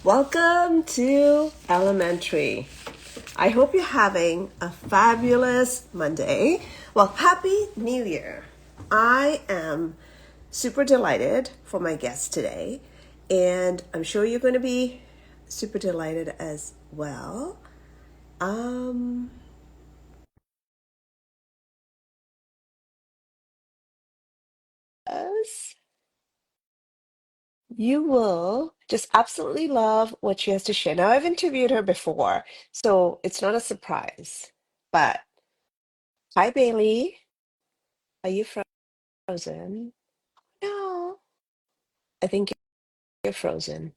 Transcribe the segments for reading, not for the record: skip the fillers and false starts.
Welcome to Elementary. I hope you're having a fabulous Monday. Well, Happy New Year. I am super delighted for my guest today, and I'm sure you're going to be super delighted as well. Um, yes, you will just absolutely love what she has to share. Now, I've interviewed her before, so it's not a surprise. But hi, Bailey. Are you frozen? No, I think you're frozen.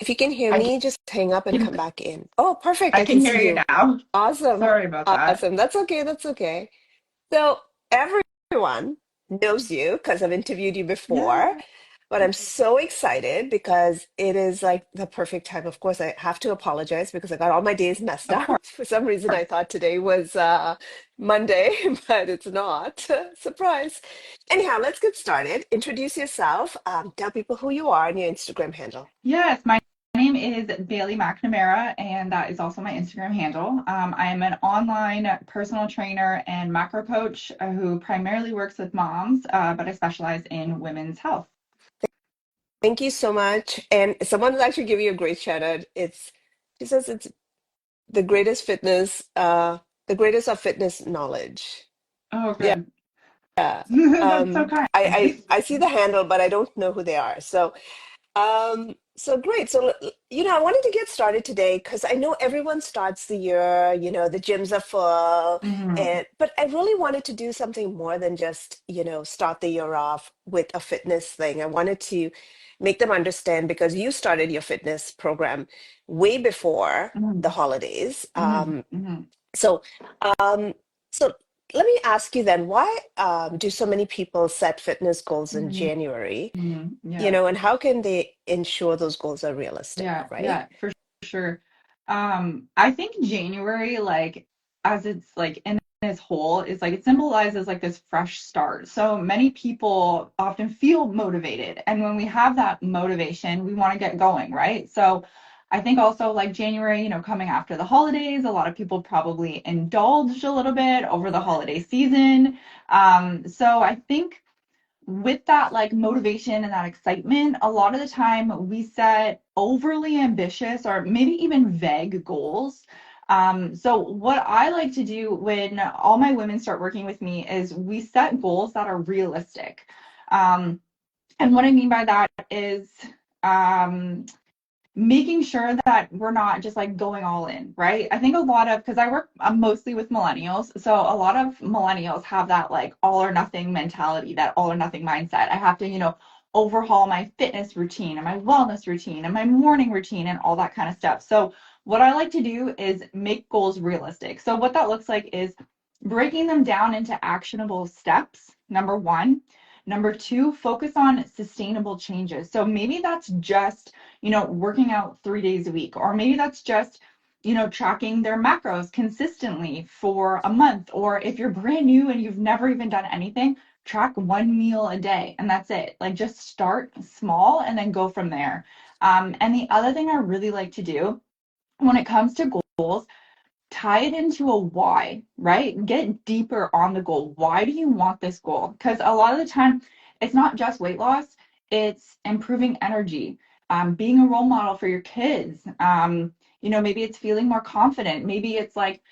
If you can hear I me, just hang up and can come back in. Oh, perfect. I I can can hear see you you. now. Awesome. Sorry about that. Awesome. That's okay. That's okay. So everyone knows you because I've interviewed you before, Yeah, but I'm so excited because it is like the perfect time. Of course, I have to apologize because I got all my days messed of up. course. For some reason, I thought today was Monday, but it's not. Surprise. Anyhow, let's get started. Introduce yourself. Tell people who you are and your Instagram handle. Yes, my name is Bailey McNamara, and that is also my Instagram handle. I am an online personal trainer and macro coach who primarily works with moms, but I specialize in women's health. Thank you so much. And someone is actually giving you a great shout out. She says it's the greatest the greatest of fitness knowledge. Oh, Yeah. good. Yeah. That's so kind. I see the handle, but I don't know who they are. So great. I wanted to get started today because I know everyone starts the year, the gyms are full, Mhm. but I really wanted to do something more than just, start the year off with a fitness thing. I wanted to make them understand because you started your fitness program way before the Mhm. holidays. Mhm. Mhm. So, um, so let me ask you then, why do so many people set fitness goals in Mhm. January? Mhm. Yeah. And how can they ensure those goals are realistic, Yeah, right? yeah, for sure. I think January, like as it's like in its whole, is like it symbolizes like this fresh start. So many people often feel motivated, and when we have that motivation, we want to get going, right? So I think also like January, coming after the holidays, a lot of people probably indulged a little bit over the holiday season. So I think with that like motivation and that excitement, a lot of the time we set overly ambitious or maybe even vague goals. So what I like to do when all my women start working with me is we set goals that are realistic. Um, and what I mean by that is um, making sure that we're not just like going all in, right? I think a lot of, because I work mostly with millennials, so a lot of millennials have that like all or nothing mentality, that all or nothing mindset. I have to, overhaul my fitness routine and my wellness routine and my morning routine and all that kind of stuff. So what I like to do is make goals realistic. So what that looks like is breaking them down into actionable steps. Number one. Number two, focus on sustainable changes. So maybe that's just working out 3 days a week, or maybe that's just, tracking their macros consistently for a month. Or if you're brand new and you've never even done anything, track one meal a day and that's it. Like just start small and then go from there. And the other thing I really like to do when it comes to goals, tie it into a why, right? Get deeper on the goal. Why do you want this goal? Because a lot of the time, it's not just weight loss, it's improving energy, being a role model for your kids. Maybe it's feeling more confident. Maybe it's like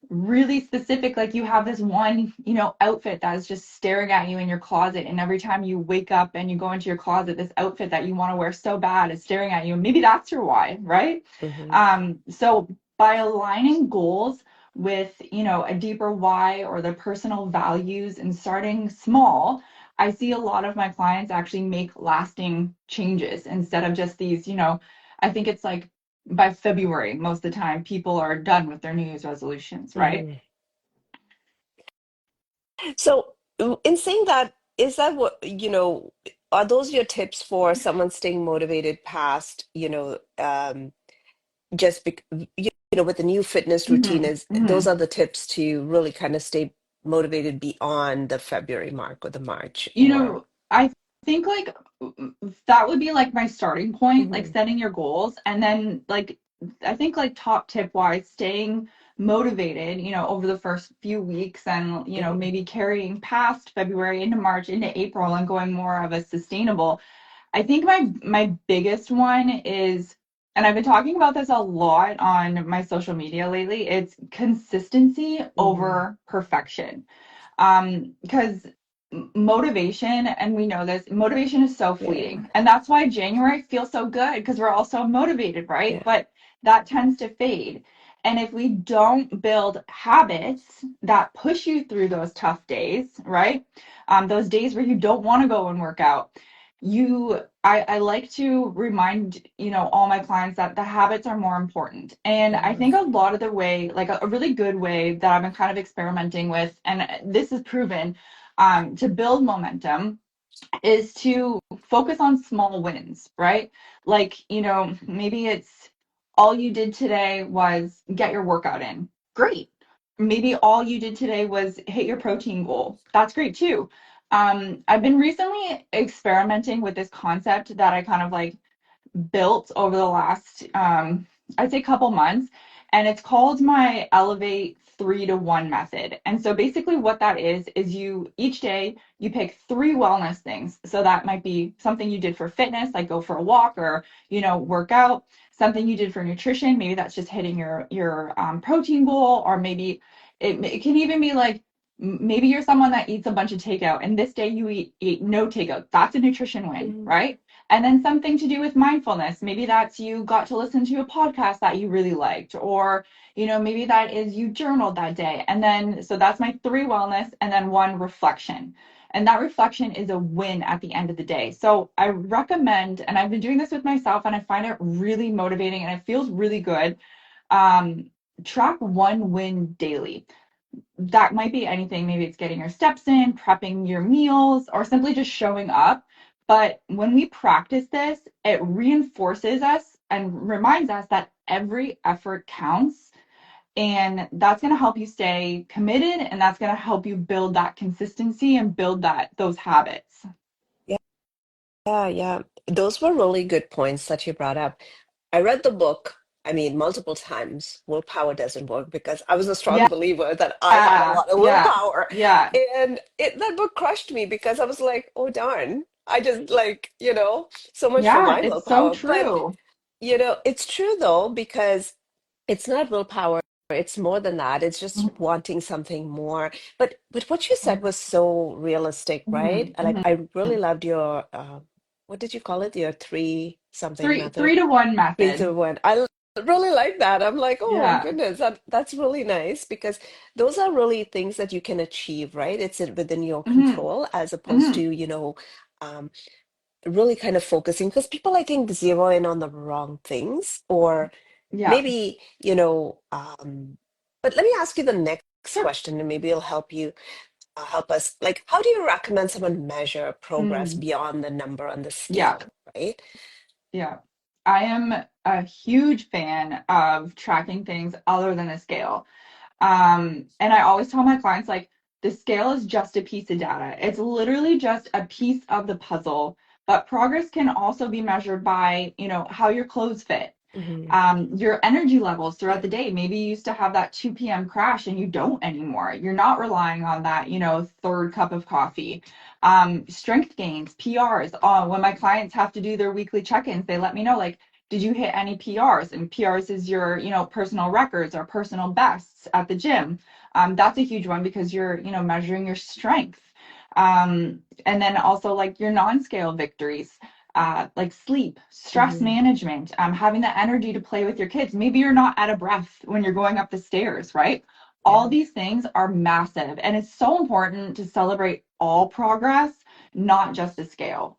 really specific, like you have this one, outfit that is just staring at you in your closet. And every time you wake up and you go into your closet, this outfit that you want to wear so bad is staring at you. Maybe that's your why, right? Hmm. So by aligning goals with, a deeper why or their personal values and starting small, I see a lot of my clients actually make lasting changes instead of just these, I think it's like by February, most of the time, people are done with their New Year's resolutions, right? Hmm. So, in saying that, is that what, are those your tips for someone staying motivated past, just with the new fitness routine Hmm. is those Hmm. are the tips to really kind of stay motivated beyond the February mark or the March You or know, I think like that would be like my starting point, like Mhm. setting your goals. And then like I think like top tip wise, staying motivated, over the first few weeks and, Mhm. maybe carrying past February into March into April and going more of a sustainable. I think my biggest one is, and I've been talking about this a lot on my social media lately, it's consistency Mhm. over perfection. Because motivation, and we know this, motivation is so Yeah. fleeting. And that's why January feels so good because we're all so motivated, right? Yeah. But that tends to fade. And if we don't build habits that push you through those tough days, right? Those days where you don't want to go and work out, I like to remind, all my clients that the habits are more important. And I Yeah. think a lot of the way, like a really good way that I've been kind of experimenting with, and this is proven, to build momentum is to focus on small wins, right? Like, maybe it's all you did today was get your workout in. Great. Maybe all you did today was hit your protein goal. That's great too. I've been recently experimenting with this concept that I kind of like built over the last I'd say couple months, and it's called my Elevate 3 to 1 method. And so basically what that is you each day you pick 3 wellness things. So that might be something you did for fitness, like go for a walk or work out, something you did for nutrition, maybe that's just hitting your protein goal, or maybe it can even be like maybe you're someone that eats a bunch of takeout and this day you eat no takeout. That's a nutrition win, Mhm. right? And then something to do with mindfulness. Maybe that's you got to listen to a podcast that you really liked, or, maybe that is you journaled that day. And then, so that's my 3 wellness and then 1 reflection. And that reflection is a win at the end of the day. So I recommend, and I've been doing this with myself and I find it really motivating and it feels really good. Um, Track 1 win daily. That might be anything. Maybe it's getting your steps in, prepping your meals, or simply just showing up. But when we practice this, it reinforces us and reminds us that every effort counts. And that's going to help you stay committed, and that's going to help you build that consistency and build those habits. Yeah. Yeah. Yeah. Those were really good points that you brought up. I read the book, I mean, multiple times. Willpower doesn't work because I was a strong Yeah, believer that I had a lot of yeah, willpower. yeah, And that book crushed me because I was like, oh, darn. I just like, so much for yeah. my It's so willpower. But true. it's true though, because it's not willpower. It's more than that. It's just wanting something more. But what you said was so realistic, right? Mhm, Like mhm. I really loved your what did you call it? Your three something Three method. to one Three to method. one. Really like that. I'm like, oh my Yeah. goodness, that's really nice because those are really things that you can achieve, right? Within your Hmm. control as opposed to, Hmm. um, really kind of focusing because people I think zero in on the wrong things or Yeah. maybe, but let me ask you the next Sure. question and maybe it'll help us. Like, how do you recommend someone measure progress Mm, beyond the number on the yeah. scale, right? Yeah. I am a huge fan of tracking things other than a scale. And I always tell my clients, like, the scale is just a piece of data. It's literally just a piece of the puzzle. But progress can also be measured by, how your clothes fit, Hmm. your energy levels throughout Yeah. the day. Maybe you used to have that 2 p.m. crash and you don't anymore. You're not relying on that, third cup of coffee. Strength gains, PRs. When my clients have to do their weekly check-ins, they let me know, like, did you hit any PRs? And PRs is your, personal records or personal bests at the gym. That's a huge one because you're, measuring your strength. And then also like your non-scale victories, like sleep, stress Hmm. management, having the energy to play with your kids. Maybe you're not out of breath when you're going up the stairs, right? All Yeah. these things are massive, and it's so important to celebrate all progress, not just the scale.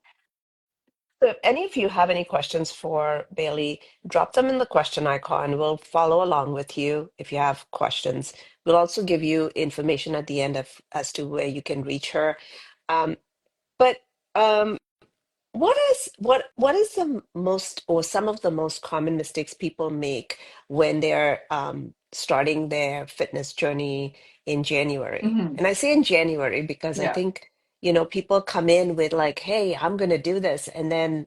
So if any of you have any questions for Bailey, drop them in the question icon. We'll follow along with you if you have questions. We'll also give you information at the end of as to where you can reach her. But um, what is the most or some of the most common mistakes people make when they're starting their fitness journey in January. Hmm. And I say in January because I Yeah. think, people come in with like, hey, I'm going to do this. And then,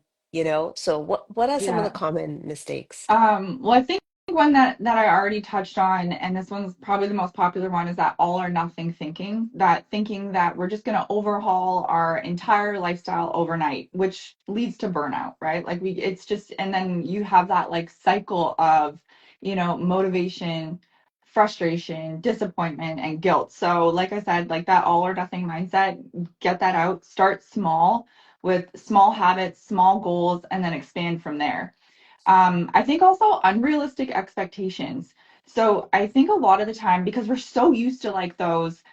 so what are some of the Yeah. common mistakes? Well, I think one that I already touched on, and this one's probably the most popular one, is that all or nothing thinking. That thinking that we're just going to overhaul our entire lifestyle overnight, which leads to burnout, right? Like it's just, and then you have that like cycle of, motivation, frustration, disappointment, and guilt. So, like I said, like that all or nothing mindset, get that out. Start small with small habits, small goals, and then expand from there. I think also unrealistic expectations. So I think a lot of the time, because we're so used to like those,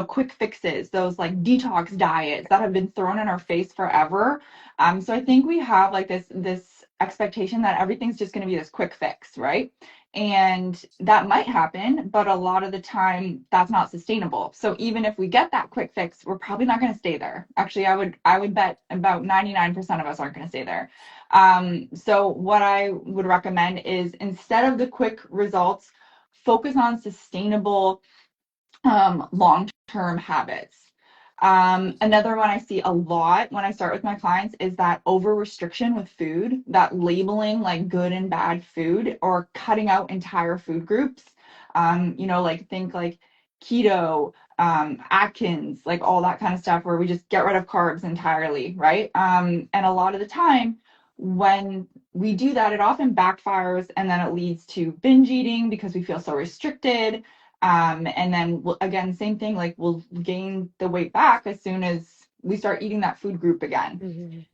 quick fixes, those like detox diets that have been thrown in our face forever. So I think we have like this expectation that everything's just going to be this quick fix, right? And that might happen, but a lot of the time that's not sustainable. So even if we get that quick fix, we're probably not going to stay there. Actually, I would bet about 99% of us aren't going to stay there. So what I would recommend is instead of the quick results, focus on sustainable long-term habits. Another one I see a lot when I start with my clients is that over restriction with food, that labeling like good and bad food or cutting out entire food groups. Like think like keto, Atkins, like all that kind of stuff where we just get rid of carbs entirely, right? And a lot of the time when we do that, it often backfires and then it leads to binge eating because we feel so restricted. And then again, same thing, like we'll gain the weight back as soon as we start eating that food group again. Mhm.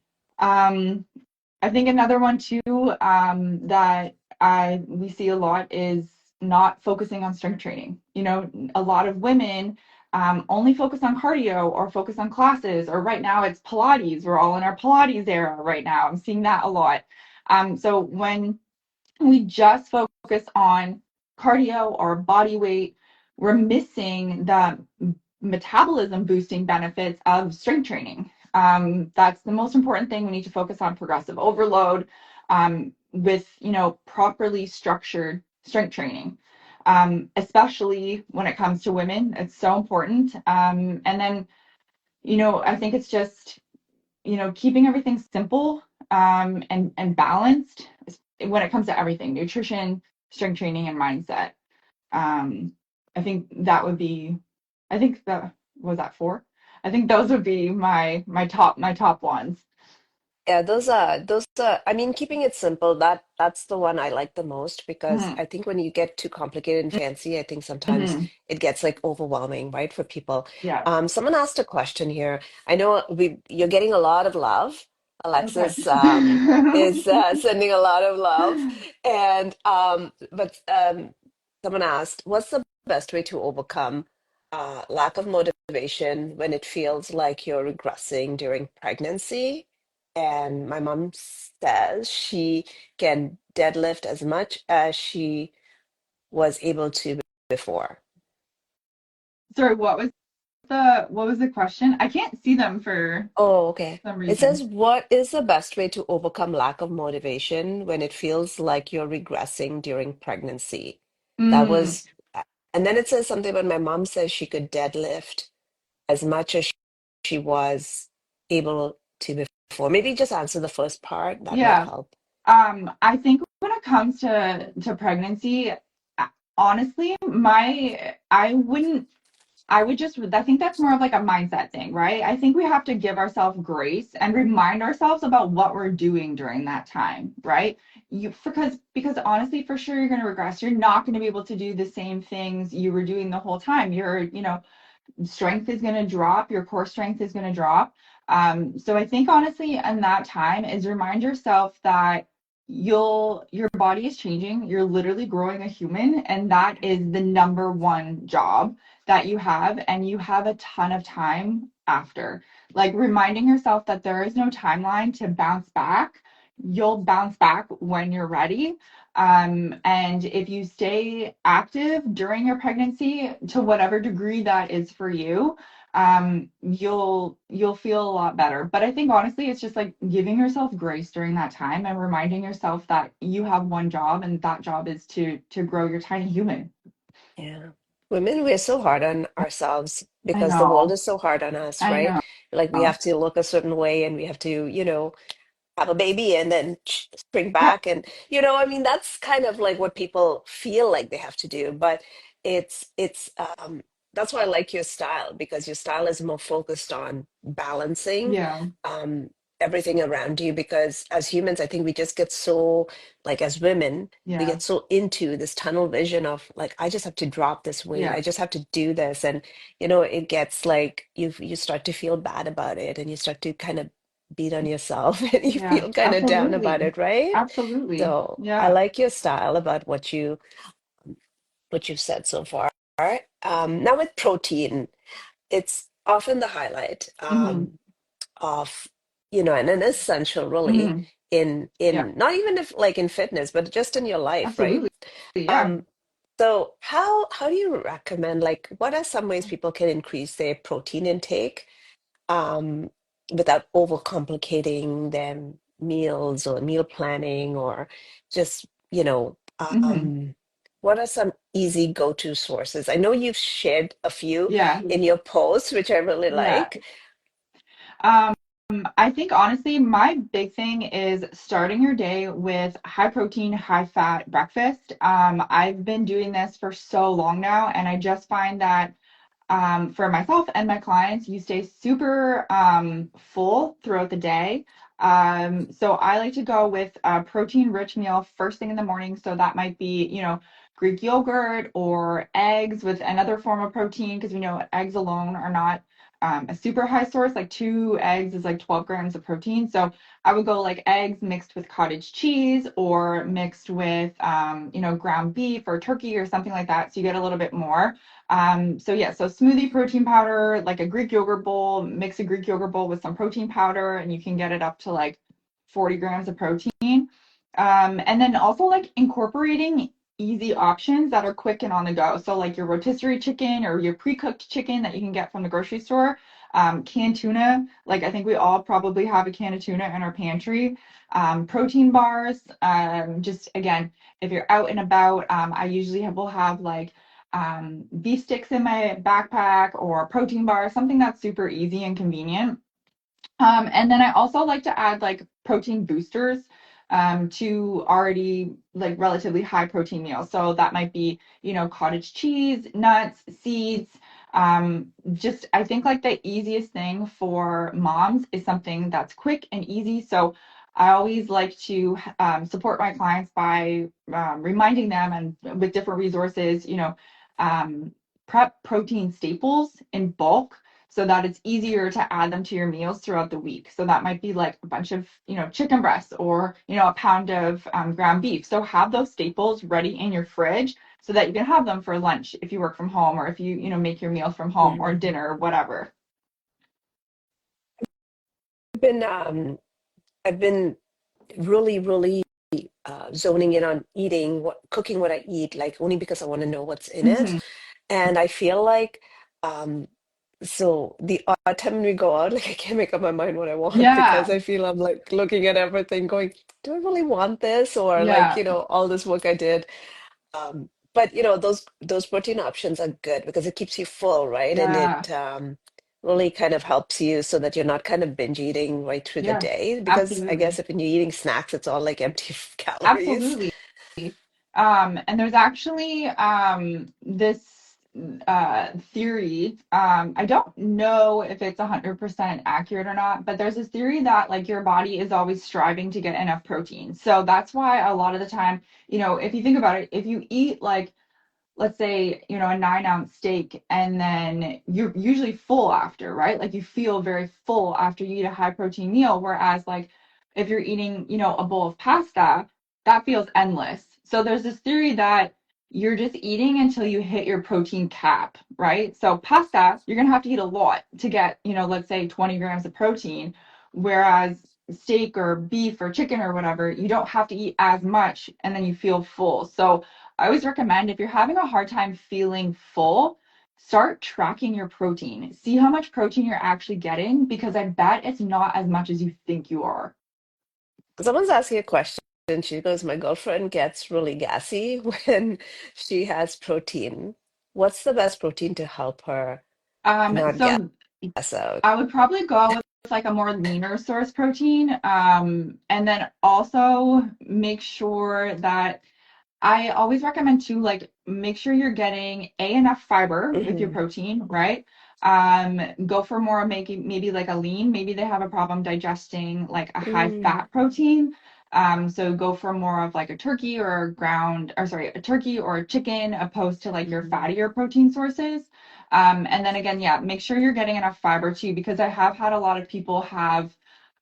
Um, I think another one too, that we see a lot is not focusing on strength training. A lot of women only focus on cardio or focus on classes, or right now it's Pilates. We're all in our Pilates era right now. I'm seeing that a lot. So when we just focus on cardio or body weight, we're missing the metabolism boosting benefits of strength training. That's the most important thing. We need to focus on progressive overload with, properly structured strength training, especially when it comes to women. It's so important. And then, I think it's just keeping everything simple and balanced when it comes to everything, nutrition, strength training, and mindset. Um, I think that would be, I think that was that four. I think those would be my top ones. Yeah, those are, I mean, keeping it simple, that's the one I like the most because Hmm. I think when you get too complicated and fancy, I think sometimes Hmm. it gets like overwhelming, right, for people. Yeah. Someone asked a question here. I know you're getting a lot of love. Okay. Alexis is sending a lot of love, and but someone asked, what's the best way to overcome lack of motivation when it feels like you're regressing during pregnancy? And my mom says she can deadlift as much as she was able to before. Sorry, what was the question? I can't see them for Oh, okay. some It says, reason. what is the best way to overcome lack of motivation when it feels like you're regressing during pregnancy? That Mm, was, and then it says something about my mom says she could deadlift as much as she was able to before. Maybe just answer the first part. That might yeah. help. I think when it comes to pregnancy, honestly, I think that's more of like a mindset thing, right? I think we have to give ourselves grace and remind ourselves about what we're doing during that time, right? Because honestly, for sure you're going to regress. You're not going to be able to do the same things you were doing the whole time. Strength is going to drop, your core strength is going to drop. So I think honestly, in that time, is remind yourself that your body is changing. You're literally growing a human, and that is the number one job that you have, and you have a ton of time after. Like reminding yourself that there is no timeline to bounce back. You'll bounce back when you're ready. And if you stay active during your pregnancy to whatever degree that is for you, you'll feel a lot better. But I think honestly, it's just like giving yourself grace during that time and reminding yourself that you have one job, and that job is to grow your tiny human. Yeah. Women, we're so hard on ourselves I because the world know. is so hard on us, I right? know. Like we have to look a certain way and we have to, have a baby and then spring Yep. back. And, I mean, that's kind of like what people feel like they have to do. But it's that's why I like your style because your style is more focused on balancing Yeah. um, everything around you. Because as humans, I think we just get so, like as women, we Yeah. get so into this tunnel vision of like, I just have to drop this weight. Yeah. I just have to do this. And, it gets like you start to feel bad about it and you start to kind of beat on yourself and you Yeah. feel kind of down about Absolutely. it, right? Absolutely. So I Yeah. like your style about what you've said so far. Now with protein, it's often the highlight Hmm. of, and an essential really Hmm. Yeah. in not even if like in fitness, but just in your life, right? Absolutely. Yeah. Um, so how do you recommend, like, what are some ways people can increase their protein intake um, without overcomplicating their meals or meal planning or just, Hmm. what are some easy go-to sources? I know you've shared a few Yeah. in your posts, which I really Yeah. like. Um, I think honestly, my big thing is starting your day with high protein, high fat breakfast. I've been doing this for so long now, and I just find that for myself and my clients, you stay super full throughout the day. So I like to go with a protein rich meal first thing in the morning. So that might be, Greek yogurt or eggs with another form of protein, because we know eggs alone are not a super high source. Like two eggs is like 12 grams of protein. So I would go like eggs mixed with cottage cheese or mixed with, ground beef or turkey or something like that. So you get a little bit more. So yeah, so smoothie protein powder, like a Greek yogurt bowl, mix a Greek yogurt bowl with some protein powder, and you can get it up to like 40 grams of protein. And then also like incorporating easy options that are quick and on the go. So like your rotisserie chicken or your pre-cooked chicken that you can get from the grocery store. Canned tuna, like I think we all probably have a can of tuna in our pantry. Protein bars, just again, if you're out and about, I usually will have like beef sticks in my backpack or protein bar, something that's super easy and convenient. And then I also like to add like protein boosters to already like relatively high protein meals. So that might be, cottage cheese, nuts, seeds. Just I think like the easiest thing for moms is something that's quick and easy. So I always like to support my clients by reminding them and with different resources, um, prep protein staples in bulk so that it's easier to add them to your meals throughout the week. So that might be like a bunch of, chicken breasts or, a pound of ground beef. So have those staples ready in your fridge so that you can have them for lunch if you work from home or if you, make your meals from home or Mhm. dinner or whatever. I've been I've been really, really zoning in on cooking what I eat, like only because I want to know what's in it. Hmm. And I feel like um, so the odd time we go out, like I can't make up my mind what I want Yeah, because I feel I'm like looking at everything going, do I really want this? Or like, yeah, all this work I did. But those protein options are good because it keeps you full, right? And yeah, it really kind of helps you so that you're not kind of binge eating right through the yeah, day. Because I absolutely. guess if you're eating snacks, it's all like empty calories. Absolutely. And there's actually this theory. I don't know if it's 100% accurate or not, but there's this theory that like your body is always striving to get enough protein. So that's why a lot of the time, if you think about it, if you eat like let's say, a 9 ounce steak, and then you're usually full after, right? Like you feel very full after you eat a high protein meal. Whereas, like, if you're eating, a bowl of pasta, that feels endless. So there's this theory that you're just eating until you hit your protein cap, right? So pasta, you're gonna have to eat a lot to get, let's say 20 grams of protein. Whereas steak or beef or chicken or whatever, you don't have to eat as much and then you feel full. So I always recommend if you're having a hard time feeling full, start tracking your protein. See how much protein you're actually getting because I bet it's not as much as you think you are. Someone's asking a question. She goes, my girlfriend gets really gassy when she has protein. What's the best protein to help her not gas So out? I would probably go with like a more leaner source protein. And then also make sure that I always recommend too, like make sure you're getting enough fiber with your Hmm. protein, right? Go for more making maybe like a lean. Maybe they have a problem digesting like a high Mm, fat protein. So go for more of like a turkey or a ground, or sorry, a turkey or a chicken, opposed to like your mhm. fattier protein sources. And then again, yeah, make sure you're getting enough fiber too, because I have had a lot of people have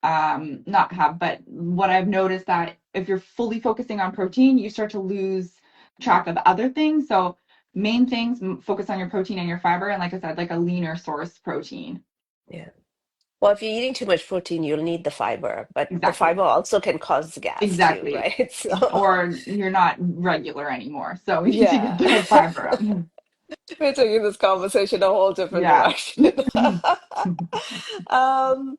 not have, but what I've noticed that if you're fully focusing on protein, you start to lose track of other things. So main things, focus on your protein and your fiber, and like I said, like a leaner source protein. Yeah. Well, if you're eating too much protein, you'll need the fiber, but the Exactly. fiber also can cause gas too, Exactly. right? So, Or you're not regular anymore. So we need to get yeah. the fiber up. We're taking this conversation a whole different Yeah. direction. Um,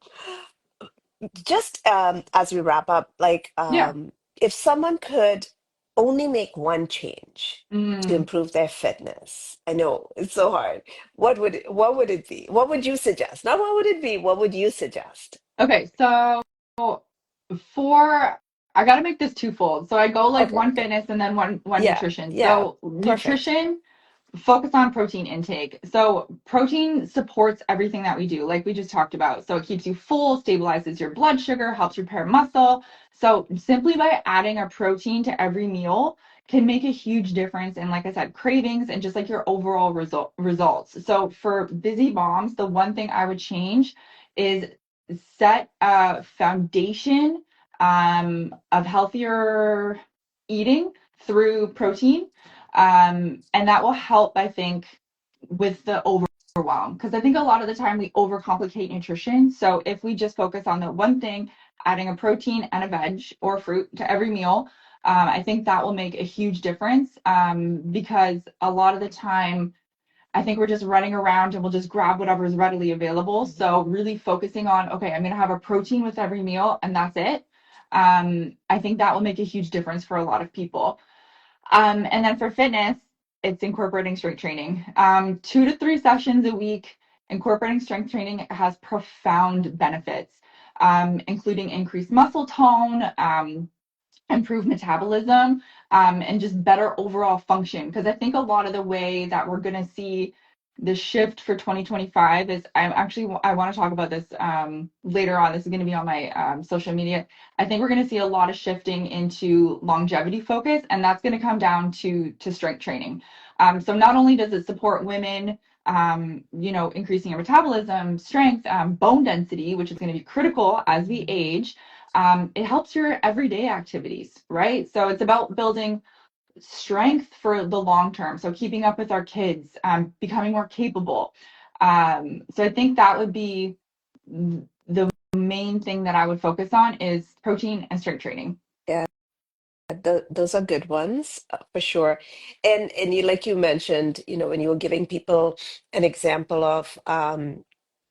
just as we wrap up, like Yeah. if someone could only make one change to Mm. improve their fitness, I know it's so hard. What would it be? What would you suggest? Not what would it be, what would you suggest? Okay, so for I got to make this twofold. So I go like Okay, one okay. fitness and then one Yeah, nutrition. yeah. So Perfect. nutrition, focus on protein intake. So protein supports everything that we do, like we just talked about. So it keeps you full, stabilizes your blood sugar, helps repair muscle. So simply by adding a protein to every meal can make a huge difference in, like I said, cravings and just like your overall results. So for busy moms, the one thing I would change is set a foundation of healthier eating through protein, and that will help, I think, with the overwhelm. Because I think a lot of the time we overcomplicate nutrition. So if we just focus on the one thing, adding a protein and a veg or fruit to every meal, I think that will make a huge difference. Because a lot of the time, I think we're just running around and we'll just grab whatever is readily available. So really focusing on, okay, I'm going to have a protein with every meal and that's it. I think that will make a huge difference for a lot of people. And then for fitness, it's incorporating strength training. 2 to 3 sessions a week, incorporating strength training has profound benefits, including increased muscle tone, improve metabolism, and just better overall function. Because I think a lot of the way that we're going to see the shift for 2025 is I want to talk about this later on. This is going to be on my social media. I think we're going to see a lot of shifting into longevity focus, and that's going to come down to strength training. So not only does it support women, increasing your metabolism, strength, bone density, which is going to be critical as we age, it helps your everyday activities, right? So it's about building strength for the long term. So keeping up with our kids, becoming more capable. So I think that would be the main thing that I would focus on is protein and strength training. Yeah, those are good ones for sure. And you like you mentioned, when you were giving people an example of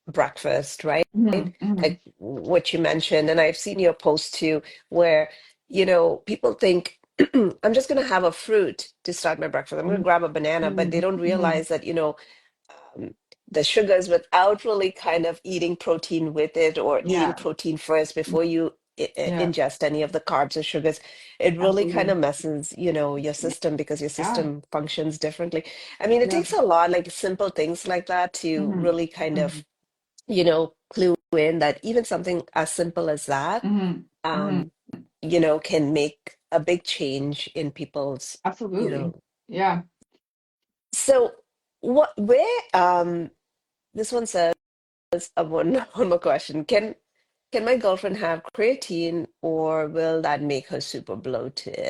breakfast, right? Mm-hmm, mm-hmm. Like what you mentioned, and I've seen your post too, where people think I'm just going to have a fruit to start my breakfast. I'm going to grab a banana, but they don't Mm-hmm. realize that um, the sugars without really kind of eating protein with it or eating Yeah, protein first before you yeah, ingest any of the carbs or sugars, it really kind absolutely. of messes, your system because your Yeah, system functions differently. I mean, it yeah. takes a lot, like simple things like that to Mm-hmm, really kind mm-hmm, of, clue in that even something as simple as that, mm-hmm, mm-hmm. um, can make a big change in people's, you Absolutely. know. Yeah. So where, this one says, one more question. Can my girlfriend have creatine or will that make her super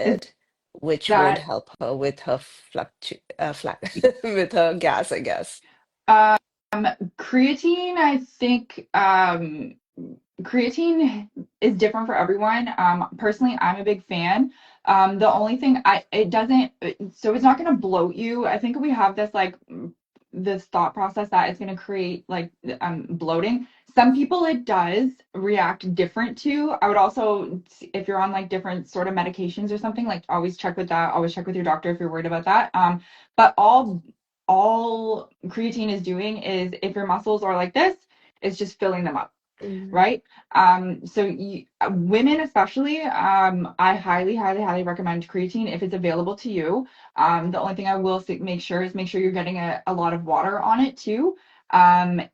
Is bloated, which won't that help her with her with her gas, I guess. um creatine, I think, creatine is different for everyone. Personally, I'm a big fan. The only thing it doesn't, so it's not going to bloat you. I think we have this like this thought process that it's going to create like bloating. Some people it does react different to. I would also, if you're on like different sort of medications or something, like always check with that. Always check with your doctor if you're worried about that. But all creatine is doing is if your muscles are like this, it's just filling them up, Mm, right? Women especially, I highly, highly, highly recommend creatine if it's available to you. The only thing I will make sure you're getting a lot of water on it too. And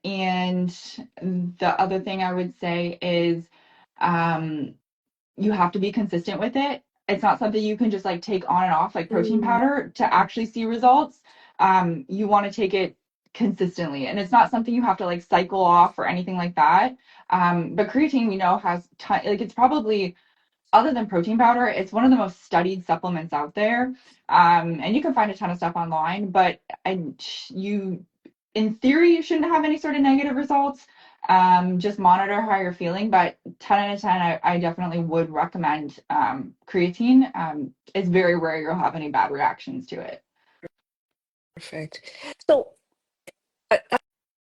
the other thing I would say is, um, you have to be consistent with it. It's not something you can just like take on and off like protein mm, powder to actually see results. You want to take it consistently, and it's not something you have to like cycle off or anything like that. But creatine we know has like it's probably other than protein powder, it's one of the most studied supplements out there. And you can find a ton of stuff online, but you, in theory, you shouldn't have any sort of negative results. Just monitor how you're feeling. But 10 out of 10, I definitely would recommend creatine. It's very rare you'll have any bad reactions to it. perfect. So, uh,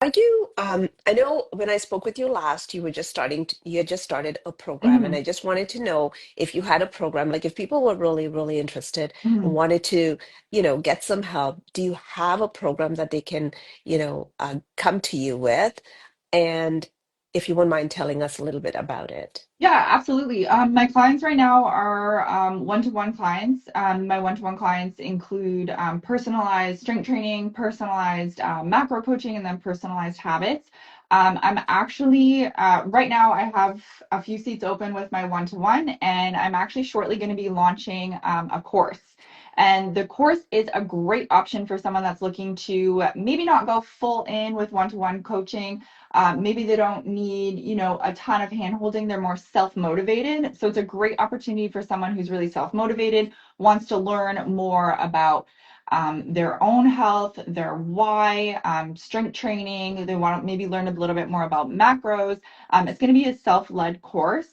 are you, I know when I spoke with you last, you were just you had just started a program, and Mhm, I just wanted to know if you had a program, like if people were really, really interested and mhm. wanted to, get some help, do you have a program that they can, come to you with? And if you wouldn't mind telling us a little bit about it. Yeah, absolutely. My clients right now are one-to-one clients. My one-to-one clients include personalized strength training, personalized macro coaching, and then personalized habits. I'm actually right now I have a few seats open with my one-to-one, and I'm actually shortly going to be launching a course. And the course is a great option for someone that's looking to maybe not go full in with one-to-one coaching. Maybe they don't need, a ton of hand holding. They're more self motivated. So it's a great opportunity for someone who's really self motivated, wants to learn more about their own health, their why, strength training. They want to maybe learn a little bit more about macros. It's going to be a self led course.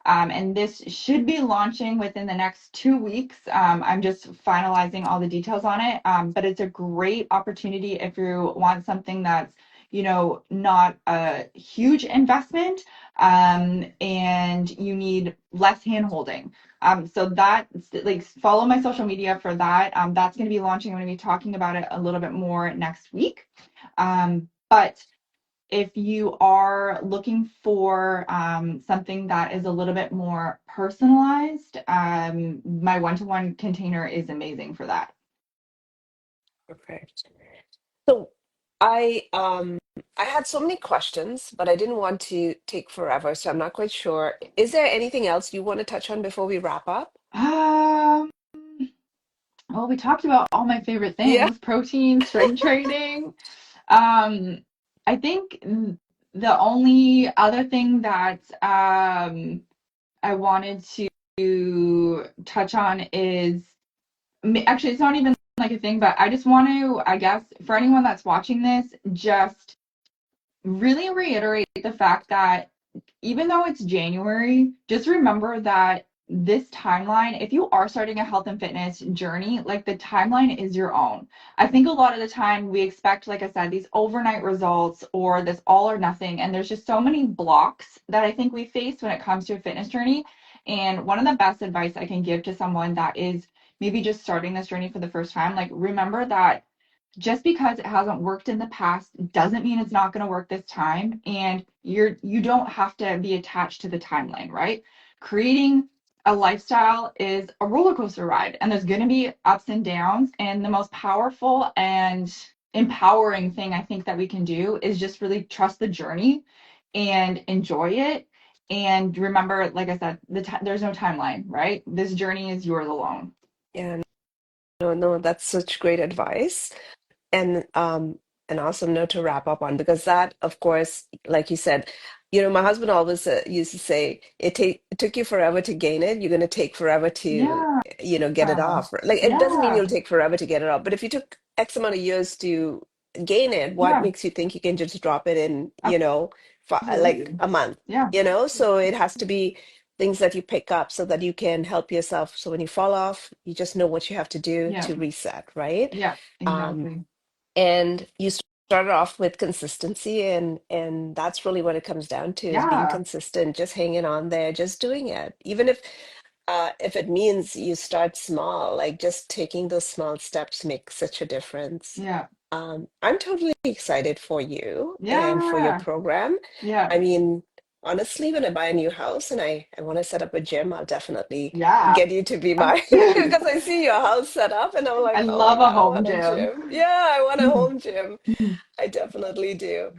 And this should be launching within the next 2 weeks. I'm just finalizing all the details on it. But it's a great opportunity if you want something that's not a huge investment, and you need less hand holding. So that, like, follow my social media for that. That's going to be launching. I'm going to be talking about it a little bit more next week. But if you are looking for something that is a little bit more personalized, my one-to-one container is amazing for that. Perfect. So I had so many questions, but I didn't want to take forever, so I'm not quite sure. Is there anything else you want to touch on before we wrap up? Um, well, we talked about all my favorite Yeah. things: protein, strength training. Um, I think the only other thing that I wanted to touch on is actually, it's not even like a thing, but I just want to, I guess, for anyone that's watching this, just really reiterate the fact that even though it's January, just remember that this timeline, if you are starting a health and fitness journey, like the timeline is your own. I think a lot of the time we expect, like I said, these overnight results or this all or nothing. And there's just so many blocks that I think we face when it comes to a fitness journey. And one of the best advice I can give to someone that is maybe just starting this journey for the first time, like remember that just because it hasn't worked in the past doesn't mean it's not going to work this time, and you don't have to be attached to the timeline, right? Creating a lifestyle is a roller coaster ride, and there's going to be ups and downs, and the most powerful and empowering thing I think that we can do is just really trust the journey and enjoy it. And remember, like I said, there's no timeline, right? This journey is yours alone. Yeah, no, no, that's such great advice. And an awesome note to wrap up on, because that, of course, like you said, my husband always used to say, it took you forever to gain it, you're going to take forever to, Yeah. get it off. Like, it doesn't mean Yeah. you'll take forever to get it off, but if you took X amount of years to gain it, what Yeah, makes you think you can just drop it in, like absolutely. a month, Yeah, So it has to be things that you pick up so that you can help yourself. So when you fall off, you just know what you have to do yeah, to reset, right? yeah, Um, exactly. and you started off with consistency, and that's really what it comes down to, is being Yeah, consistent, just hanging on there, just doing it. Even if it means you start small, like just taking those small steps makes such a difference. yeah, I'm totally excited for you and for your yeah, program. yeah, I mean, honestly, when I buy a new house and I want to set up a gym, I'll definitely yeah. get you to be my because I see your house set up and I'm I like, oh my love a God, I home want a gym. gym. Yeah, I want a home gym. I definitely do.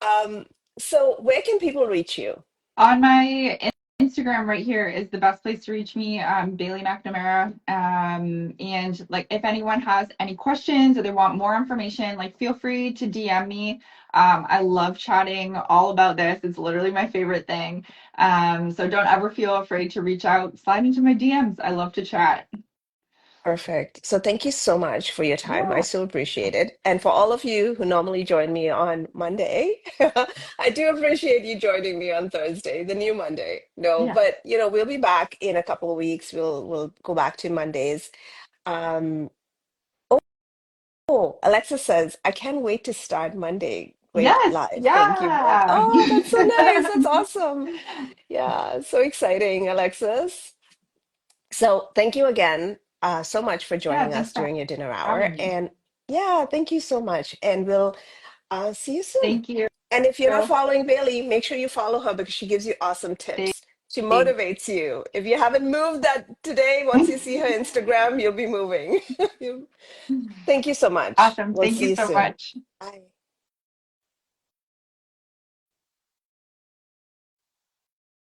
Um, so where can people reach you? On my Instagram right here is the best place to reach me, Bailey McNamara. And like if anyone has any questions or they want more information, like feel free to DM me. I love chatting all about this. It's literally my favorite thing. So don't ever feel afraid to reach out, slide into my DMs. I love to chat. Perfect. So thank you so much for your time. I Yeah, so appreciate it. And for all of you who normally join me on Monday, I do appreciate you joining me on Thursday, the new Monday. No, yeah, but we'll be back in a couple of weeks. We'll go back to Mondays. Um, oh, Alexa says, I can't wait to start Monday. Great yes, live. Thank you both. yeah, Oh, that's so nice. That's awesome. Yeah, so exciting, Alexis. So thank you again so much for yeah. joining Thanks us for during your dinner hour. having me. And yeah, thank you so much. And we'll see you soon. Thank you. And if you're not following Bailey, make sure you follow her because she gives you awesome tips. She Thanks. motivates you. If you haven't moved that today, once you see her Instagram, you'll be moving. Thank you so much. Awesome. We'll Thank you see you so soon. much. Bye.